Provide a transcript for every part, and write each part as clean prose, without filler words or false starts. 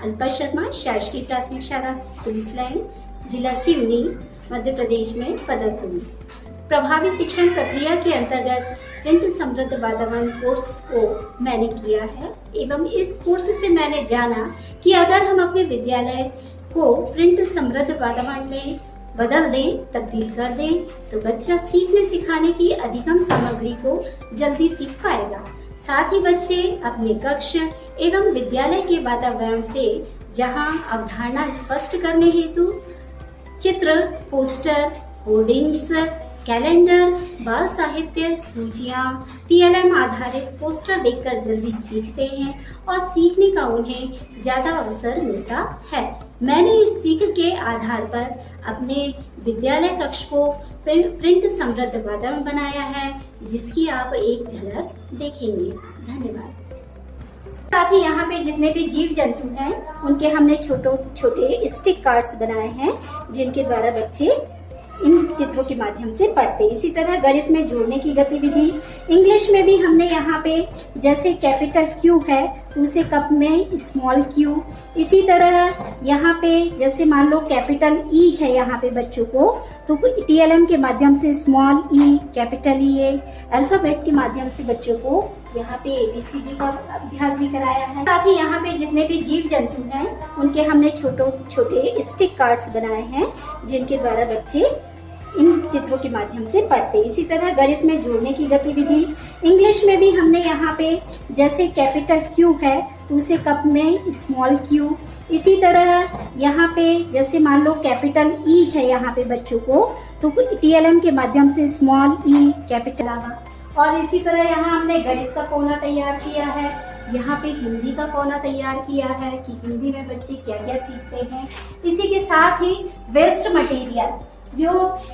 अल्पा शर्मा, शासकीय प्राथमिक शाला पुलिस लाइन, जिला सिवनी, मध्य प्रदेश में पदस्थ हूँ। प्रभावी शिक्षण प्रक्रिया के अंतर्गत प्रिंट समृद्ध वातावरण कोर्स को मैंने किया है एवं इस कोर्स से मैंने जाना कि अगर हम अपने विद्यालय को प्रिंट समृद्ध वातावरण में बदल दें, तब्दील कर दें, तो बच्चा सीखने सिखाने की अधिगम सामग्री को जल्दी सीख पाएगा। साथ ही बच्चे अपने कक्ष एवं विद्यालय के वातावरण से जहां अवधारणा स्पष्ट करने हेतु चित्र, पोस्टर, होर्डिंग्स, कैलेंडर, बाल साहित्य, सूचियां, टीएलएम आधारित पोस्टर देखकर जल्दी सीखते हैं और सीखने का उन्हें ज्यादा अवसर मिलता है। मैंने इस सीख के आधार पर अपने विद्यालय कक्ष को प्रिंट समृद्ध वातावरण बनाया है, जिसकी आप एक झलक देखेंगे। धन्यवाद। साथ ही यहाँ पे जितने भी जीव जंतु हैं उनके हमने छोटे छोटे स्टिक कार्ड्स बनाए हैं, जिनके द्वारा बच्चे इन चित्रों के माध्यम से पढ़ते। इसी तरह गणित में जोड़ने की गतिविधि, इंग्लिश में भी हमने यहाँ पे जैसे कैपिटल क्यू है तो उसे कप में स्मॉल क्यू, इसी तरह यहाँ पे जैसे मान लो कैपिटल ई है यहाँ पे बच्चों को तो टीएलएम के माध्यम से स्मॉल ई, कैपिटल ई है। अल्फाबेट के माध्यम से बच्चों को यहाँ पे ABCD का अभ्यास भी कराया है। साथ ही यहाँ पे जितने भी जीव जंतु हैं उनके हमने छोटे छोटे स्टिक कार्ड्स बनाए हैं, जिनके द्वारा बच्चे इन चित्रों के माध्यम से पढ़ते। इसी तरह गणित में जोड़ने की गतिविधि, इंग्लिश में भी हमने यहाँ पे जैसे कैपिटल क्यू है तो उसे कप में स्मॉल क्यू, इसी तरह यहाँ पे जैसे मान लो कैपिटल ई है यहाँ पे बच्चों को तो टीएलएम के माध्यम से स्मॉल ई, कैपिटल। और इसी तरह यहाँ हमने गणित का कोना तैयार किया है, यहाँ पे हिंदी का कोना तैयार किया है कि हिंदी में बच्चे क्या क्या सीखते हैं। इसी के साथ ही वेस्ट मटेरियल जो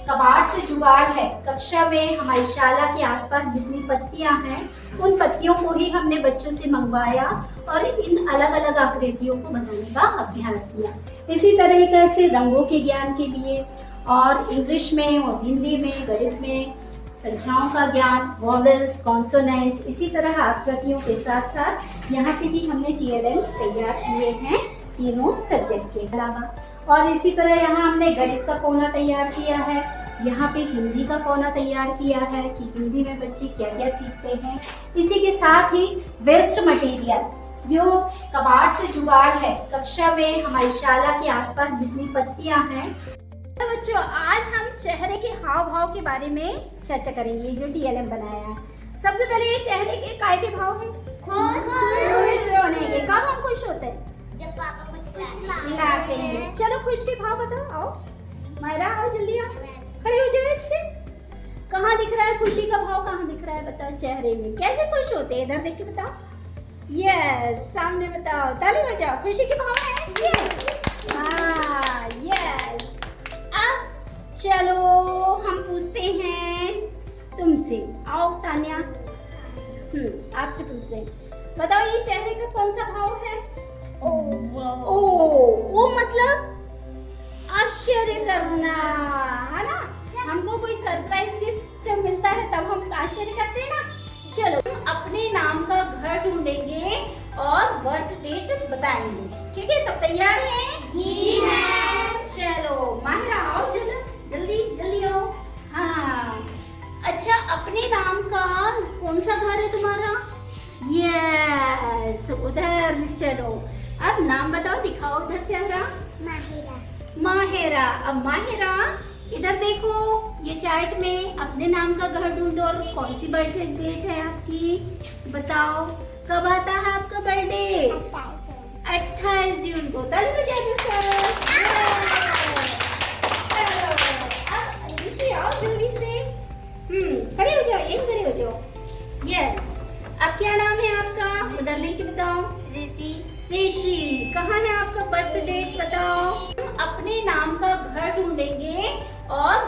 कबाड़ से जुगाड़ है, कक्षा में हमारी शाला के आसपास जितनी पत्तियां हैं उन पत्तियों को ही हमने बच्चों से मंगवाया और इन अलग अलग आकृतियों को बनाने का अभ्यास किया। इसी तरीके से रंगों के ज्ञान के लिए और इंग्लिश में और हिंदी में, गणित में संख्याओं का ज्ञान, वॉवेल्स, कॉन्सोनेंट, इसी तरह आकृतियों के साथ साथ यहाँ पे भी हमने टीएलएम तैयार किए हैं तीनों सब्जेक्ट के अलावा। और इसी तरह यहाँ हमने गणित का कोना तैयार किया है, यहाँ पे हिंदी का कोना तैयार किया है कि हिंदी में बच्चे क्या क्या सीखते हैं। इसी के साथ ही वेस्ट मटेरियल जो कबाड़ से जुगाड़ है, कक्षा में हमारी शाला के आसपास जितनी पत्तियां हैं। तो बच्चों आज हम चेहरे के हाव भाव के बारे में चर्चा करेंगे जो टीएलएम बनाया है। सबसे पहले ये चेहरे के काय के भाव है? खुश होने के। कब हम खुश होते हैं? जब पापा कुछ खिलाते हैं। चलो खुश के भाव बताओ। आओ मायरा, आओ जल्दी आओ, खड़े हो जाओ। इसके कहाँ दिख रहा है खुशी का भाव? कहाँ दिख रहा है बताओ चेहरे में? कैसे खुश होते हैं इधर देख के बताओ। यस, सामने बताओ, ताली बजाओ। खुशी के भाव है हाँ, यस। अब चलो हम पूछते हैं तुमसे। आओ तान्या, आपसे पूछते हैं। बताओ ये चेहरे का कौन सा भाव है? ओ मतलब आश्चर्य करना, है ना? हमको कोई सरप्राइज गिफ्ट मिलता है तब हम आश्चर्य करते हैं ना। चलो हम अपने नाम का घर ढूंढेंगे और बर्थ डेट बताएंगे। ठीक है, सब तैयार हैं? जी मैम। चलो माहिरा आओ, जल्दी जल्दी आओ। हाँ, अच्छा अपने नाम का कौन सा घर है तुम्हारा? यस, उधर। चलो अब नाम बताओ, दिखाओ उधर चेहरा। माहिरा। माहिरा। अब माहिरा इधर देखो, ये चार्ट में अपने नाम का घर ढूंढो और कौन सी बर्थडे डेट है आपकी बताओ। कब आता है आपका बर्थडे? 28 जून को। ताली बजा दो सर। अब ऋषि आओ जल्दी से। खड़े हो जाओ, यहीं खड़े हो जाओ। यस, अब क्या नाम है आपका? उधर लेके बताओ। ऋषि। कहाँ है आपका बर्थ डेट बताओ। हम अपने नाम का घर ढूंढेंगे और